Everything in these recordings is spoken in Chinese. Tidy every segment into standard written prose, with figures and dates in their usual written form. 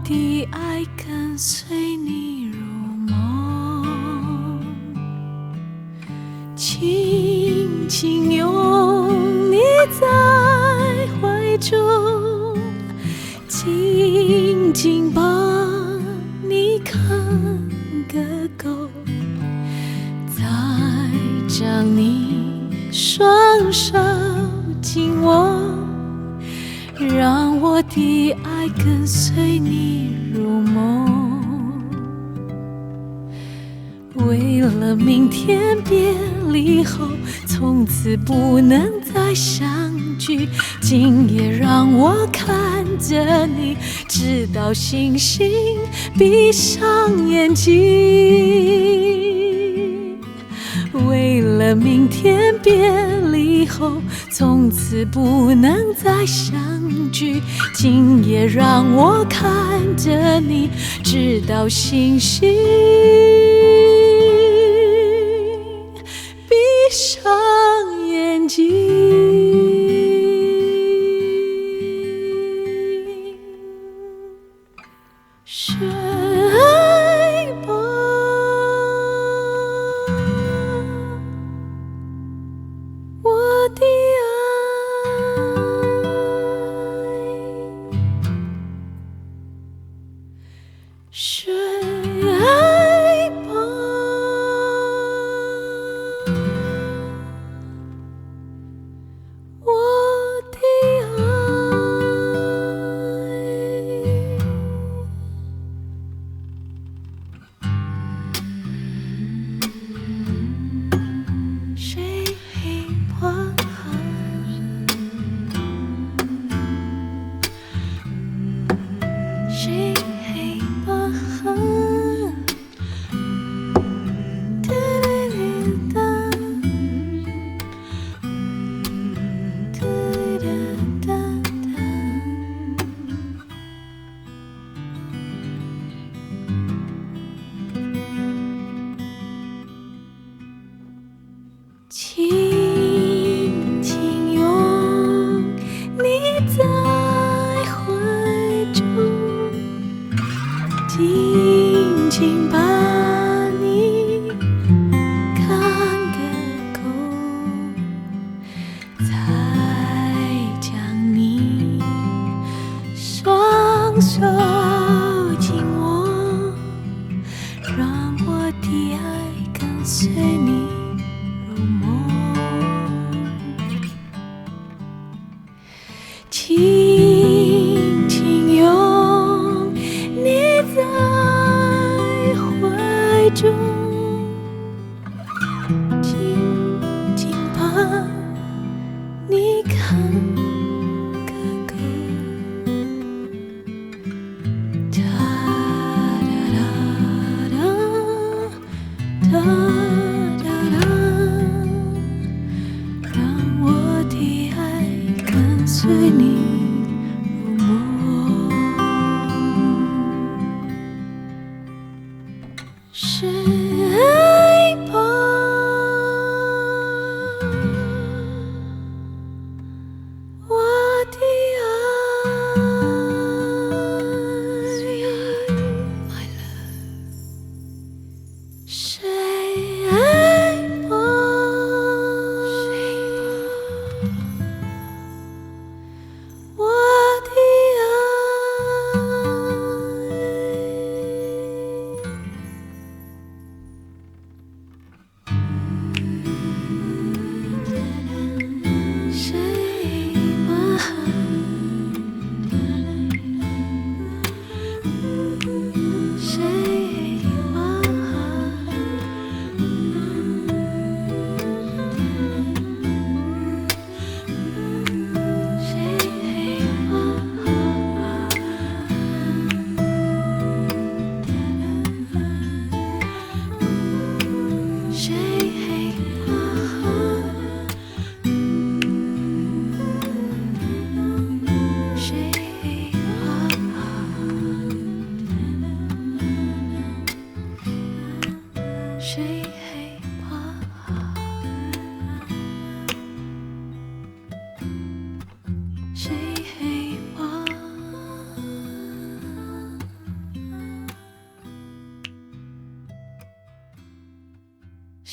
的爱跟随你入梦，轻轻拥你在怀中，静静把你看个够，再将你双手紧握，让我的爱跟随你入梦。为了明天别离后，从此不能再相聚，今夜让我看着你，直到星星闭上眼睛。为了明天别离后，从此不能再相聚，今夜让我看着你，直到星星闭上眼睛。睡吧，我的爱，睡吧，我的爱。睡吧，睡吧，哒哒哒哒哒哒。轻轻拥你在怀中，静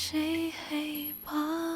谁黑怕？